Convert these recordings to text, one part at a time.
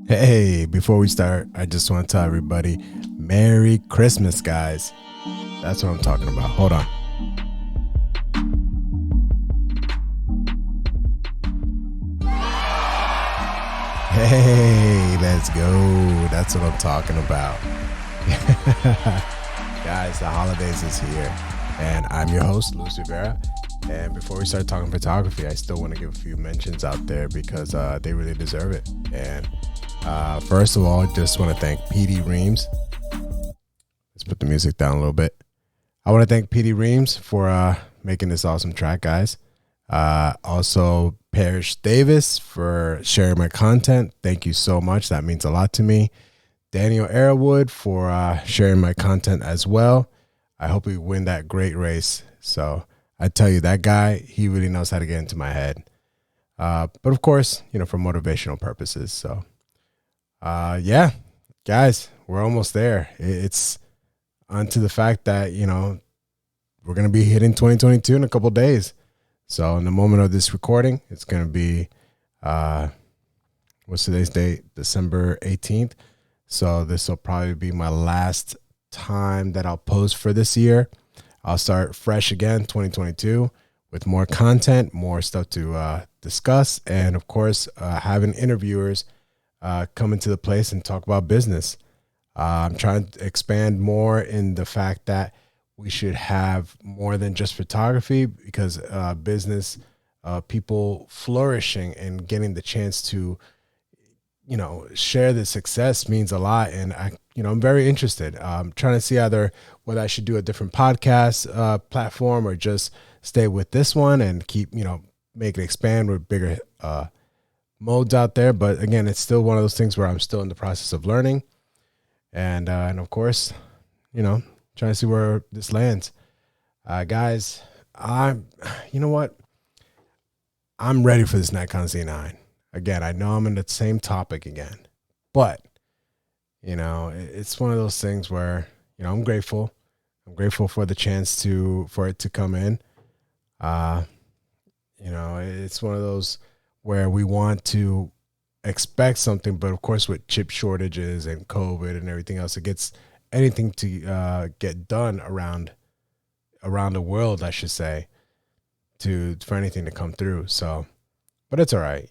Hey, before we start, I just want to tell everybody Merry Christmas, guys. That's what I'm talking about. Hold on. Hey, let's go. That's what I'm talking about. Guys, the holidays is here, and I'm your host, Luis Rivera. And before we start talking photography, I still want to give a few mentions out there because they really deserve it. And first of all, just want to thank PD Reams. Let's put the music down a little bit. I want to thank PD Reams for making this awesome track, guys. Also, Parrish Davis for sharing my content. Thank you so much. That means a lot to me. Daniel Arrowwood for sharing my content as well. I hope we win that great race. So I tell you, that guy, he really knows how to get into my head. But of course, for motivational purposes. So yeah, guys, we're almost there. It's onto the fact that, we're going to be hitting 2022 in a couple days. So in the moment of this recording, it's going to be, what's today's date? December 18th. So this will probably be my last time that I'll post for this year. I'll start fresh again, 2022, with more content, more stuff to discuss, and of course, having interviewers come into the place and talk about business. I'm trying to expand more in the fact that we should have more than just photography, because business people flourishing and getting the chance to share the success means a lot. And I'm very interested. I'm trying to see whether I should do a different podcast platform or just stay with this one and keep, make it expand with bigger modes out there. But again, it's still one of those things where I'm still in the process of learning. And of course, trying to see where this lands. Guys, you know what? I'm ready for this Nikon Z9. Again, I know I'm in the same topic again, but it's one of those things where, I'm grateful. I'm grateful for the chance for it to come in. It's one of those where we want to expect something, but of course with chip shortages and COVID and everything else, it gets anything to get done around the world, I should say, for anything to come through. So, but it's all right,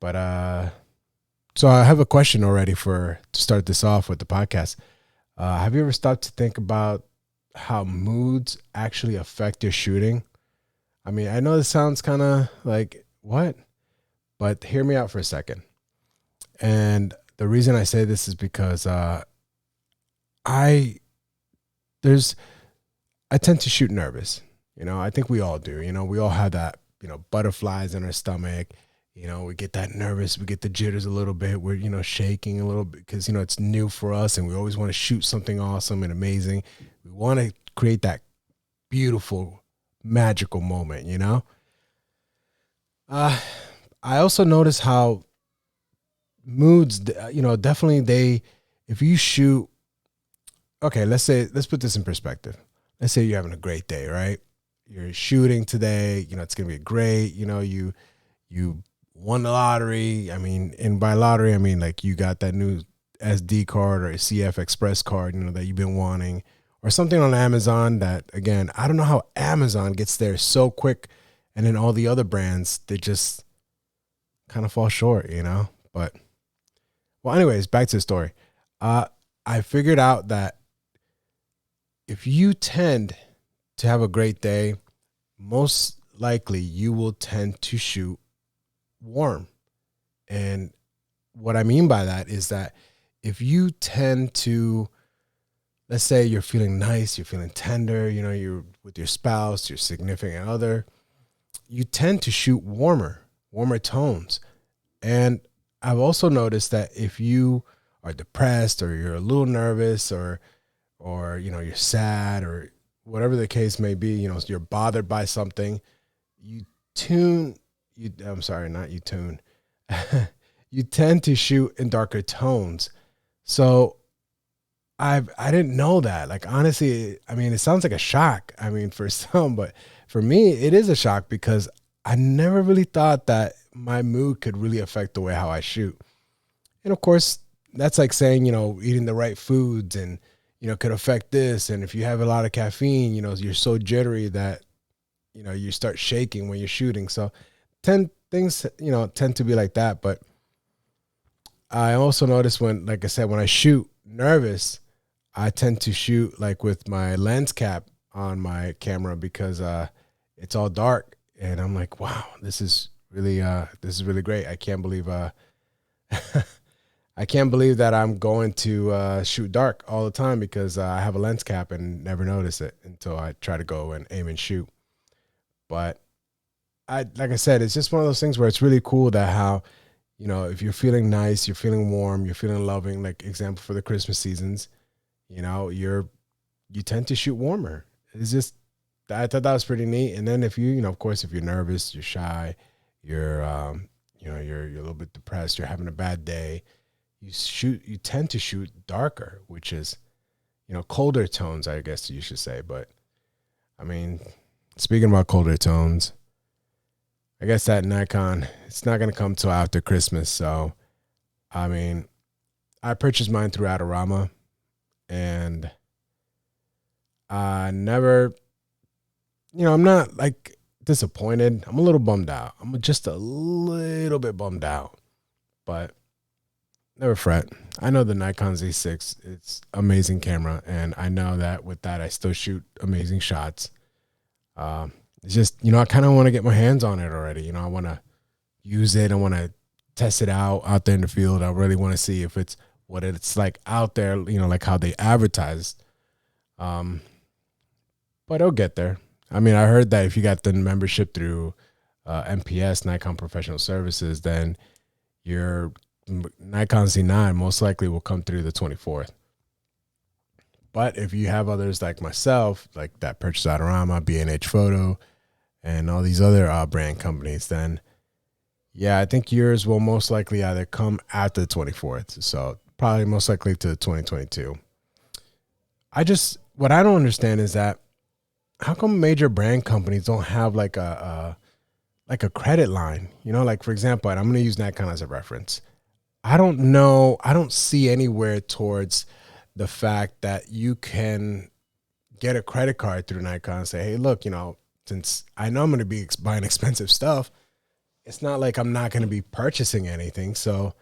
But so I have a question already to start this off with the podcast. Have you ever stopped to think about how moods actually affect your shooting? I mean, I know this sounds kind of like what, but hear me out for a second. And the reason I say this is because I tend to shoot nervous. I think we all do. We all have that, butterflies in our stomach. We get that nervous, we get the jitters a little bit. We're, shaking a little bit because, it's new for us and we always want to shoot something awesome and amazing. We want to create that beautiful, magical moment, I also notice how moods, definitely if you shoot, okay, let's put this in perspective. Let's say you're having a great day, right? You're shooting today, it's going to be great. You won the lottery. I mean, and by lottery, I mean, like you got that new SD card or a CF Express card, that you've been wanting, or something on Amazon that, again, I don't know how Amazon gets there so quick. And then all the other brands, they just kind of fall short, But, well, anyways, back to the story. I figured out that if you tend to have a great day, most likely you will tend to shoot warm. And what I mean by that is that if you tend to, let's say you're feeling nice, you're feeling tender, you're with your spouse, your significant other, you tend to shoot warmer tones. And I've also noticed that if you are depressed or you're a little nervous or you're sad or whatever the case may be, you're bothered by something, I'm sorry, not you tune. You tend to shoot in darker tones. So I didn't know that. Like, honestly, I mean, it sounds like a shock. I mean, for some, but for me, it is a shock because I never really thought that my mood could really affect the way how I shoot. And of course, that's like saying, eating the right foods and, could affect this. And if you have a lot of caffeine, you're so jittery that, you start shaking when you're shooting. So 10 things, tend to be like that. But I also notice when, like I said, when I shoot nervous, I tend to shoot like with my lens cap on my camera because it's all dark. And I'm like, wow, this is really great. I can't believe I can't believe that I'm going to shoot dark all the time because I have a lens cap and never notice it until I try to go and aim and shoot. But like I said, it's just one of those things where it's really cool that how, if you're feeling nice, you're feeling warm, you're feeling loving, like example for the Christmas seasons, you tend to shoot warmer. It's just, I thought that was pretty neat. And then if you, of course, if you're nervous, you're shy, you're, you're a little bit depressed, you're having a bad day, you tend to shoot darker, which is, colder tones, I guess you should say. But I mean, speaking about colder tones, I guess that Nikon, it's not going to come till after Christmas. So, I mean, I purchased mine through Adorama and I never, I'm not like disappointed. I'm a little bummed out. I'm just a little bit bummed out, but never fret. I know the Nikon Z6, it's amazing camera. And I know that with that, I still shoot amazing shots. It's just, I kind of want to get my hands on it already. I want to use it. I want to test it out there in the field. I really want to see if it's what it's like out there, like how they advertised. But it'll get there. I mean, I heard that if you got the membership through NPS, Nikon Professional Services, then your Nikon Z9 most likely will come through the 24th. But if you have others like myself, like that purchase Adorama, B&H Photo, and all these other brand companies, then yeah, I think yours will most likely either come after the 24th. So probably most likely to 2022. What I don't understand is that how come major brand companies don't have like a credit line? Like for example, and I'm going to use Nikon as a reference. I don't know. I don't see anywhere towards the fact that you can get a credit card through Nikon and say, hey, look, since I know I'm going to be buying expensive stuff, it's not like I'm not going to be purchasing anything. So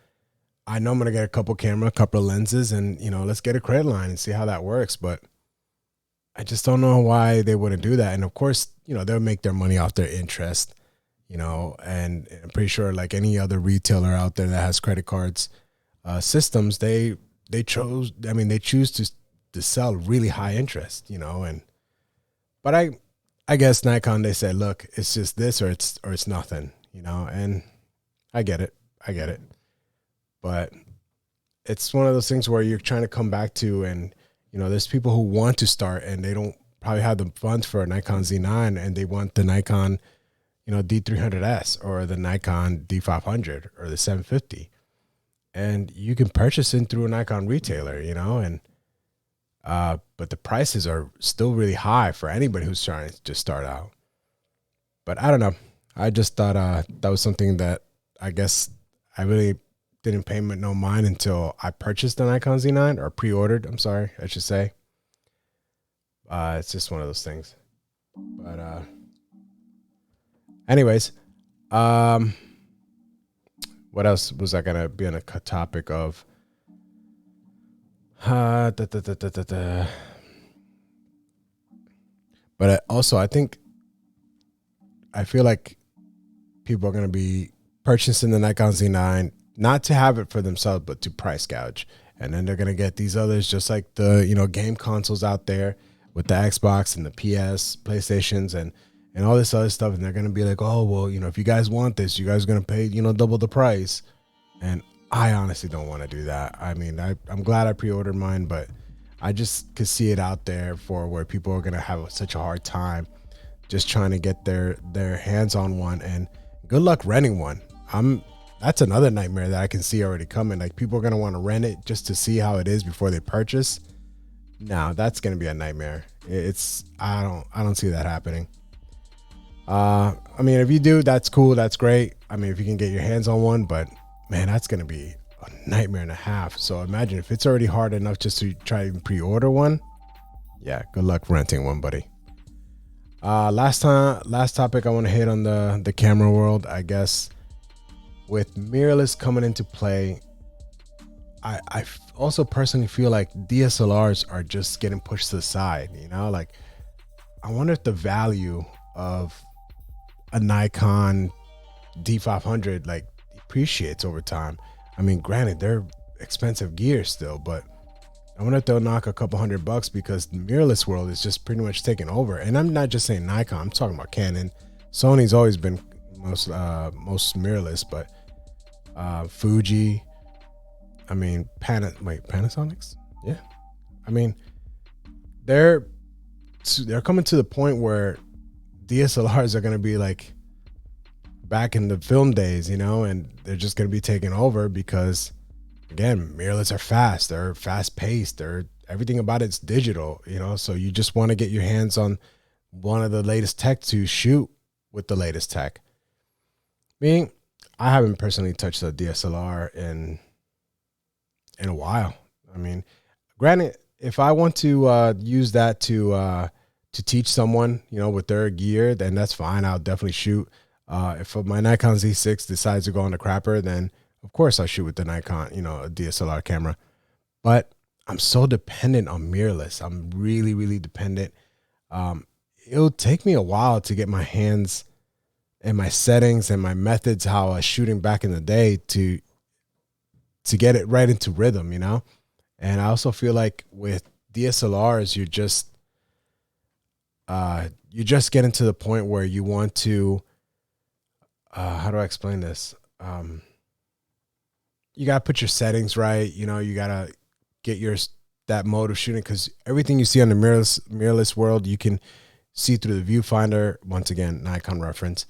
I know I'm going to get a couple camera, a couple of lenses, and, let's get a credit line and see how that works. But I just don't know why they wouldn't do that. And of course, they'll make their money off their interest, and I'm pretty sure like any other retailer out there that has credit cards systems, they choose to sell really high interest, but I guess Nikon, they said, look, it's just this or it's nothing, and I get it. But it's one of those things where you're trying to come back to, and, there's people who want to start and they don't probably have the funds for a Nikon Z9 and they want the Nikon, D300S or the Nikon D500 or the 750. And you can purchase it through a Nikon retailer, and but the prices are still really high for anybody who's trying to just start out. But I don't know. I just thought that was something that I guess I really didn't pay no mind until I purchased the Nikon Z9, or pre-ordered. I'm sorry, I should say. It's just one of those things. But anyways, what else was I gonna be on a topic of? But also, I feel like people are gonna be purchasing the Nikon Z9 not to have it for themselves, but to price gouge, and then they're gonna get these others, just like the game consoles out there with the Xbox and the PS, PlayStations, and all this other stuff, and they're gonna be like, oh well, if you guys want this, you guys are gonna pay double the price. And I honestly don't want to do that. I mean, I'm glad I pre-ordered mine, but I just could see it out there for where people are gonna have such a hard time just trying to get their hands on one, and good luck renting one. That's another nightmare that I can see already coming. Like, people are gonna want to rent it just to see how it is before they purchase. Now that's gonna be a nightmare. I don't see that happening. I mean, if you do, that's cool, that's great. I mean, if you can get your hands on one, but man, that's gonna be a nightmare and a half. So imagine if it's already hard enough just to try and pre-order one. Yeah, good luck renting one, buddy. Last topic I want to hit on the camera world, I guess. With mirrorless coming into play, I also personally feel like DSLRs are just getting pushed to the side. You know, like I wonder if the value of a Nikon D500 like appreciates over time. I mean, granted, they're expensive gear still, but I wonder if they'll knock a couple $100 because the mirrorless world is just pretty much taking over. And I'm not just saying Nikon, I'm talking about Canon. Sony's always been most mirrorless, but Fuji, I mean, Panasonics? Yeah. I mean, they're coming to the point where DSLRs are going to be like back in the film days, you know, and they're just going to be taken over because, again, mirrorless are fast. They're fast paced. Everything about it's digital, you know, so you just want to get your hands on one of the latest tech to shoot with the latest tech. Me, I haven't personally touched a DSLR in a while. I mean, granted, if I want to use that to teach someone, you know, with their gear, then that's fine. I'll definitely shoot. If my Nikon Z6 decides to go on the crapper, then of course I'll shoot with the Nikon, you know, a DSLR camera. But I'm so dependent on mirrorless. I'm really, really dependent. It'll take me a while to get my hands and my settings and my methods, how I was shooting back in the day, to get it right into rhythm, you know? And I also feel like with DSLRs, you're just getting to the point where you want to, how do I explain this? You got to put your settings right. You know, you got to get that mode of shooting, because everything you see on the mirrorless world, you can see through the viewfinder. Once again, Nikon reference.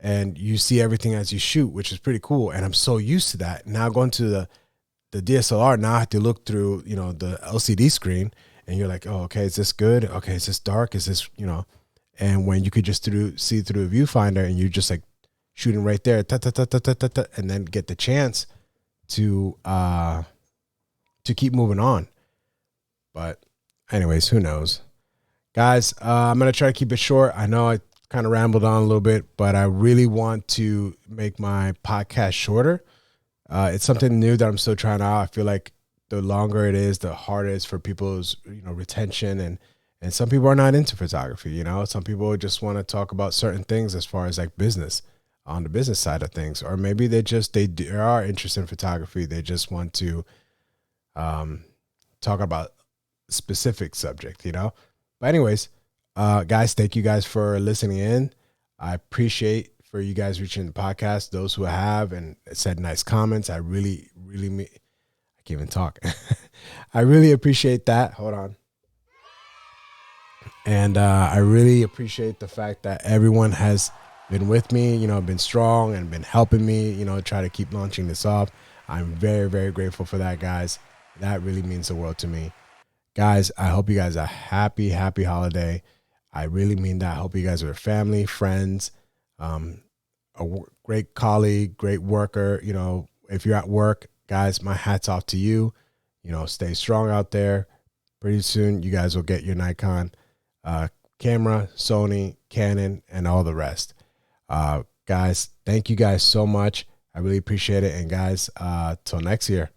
And you see everything as you shoot, which is pretty cool. And I'm so used to that. Now going to the DSLR, now I have to look through, you know, the LCD screen, and you're like, oh, okay, is this good? Okay, is this dark? Is this, you know? And when you could just see through the viewfinder, and you're just like shooting right there, and then get the chance to keep moving on. But anyways, who knows? Guys, I'm going to try to keep it short. I know I kind of rambled on a little bit, but I really want to make my podcast shorter. It's something new that I'm still trying out. I feel like the longer it is, the harder it is for people's, you know, retention. And some people are not into photography, you know. Some people just want to talk about certain things as far as like business, on the business side of things. Or maybe they are interested in photography. They just want to talk about a specific subject, you know. But anyways, guys, thank you guys for listening in. I appreciate for you guys reaching the podcast, those who have and said nice comments. I really, really, I can't even talk. I really appreciate that. Hold on. And I really appreciate the fact that everyone has been with me, you know, been strong and been helping me, you know, try to keep launching this off. I'm very, very grateful for that, guys. That really means the world to me. Guys, I hope you guys are happy holiday. I really mean that. I hope you guys are family, friends, a great colleague, great worker. You know, if you're at work, guys, my hat's off to you. You know, stay strong out there. Pretty soon, you guys will get your Nikon camera, Sony, Canon, and all the rest. Guys, thank you guys so much. I really appreciate it. And guys, till next year.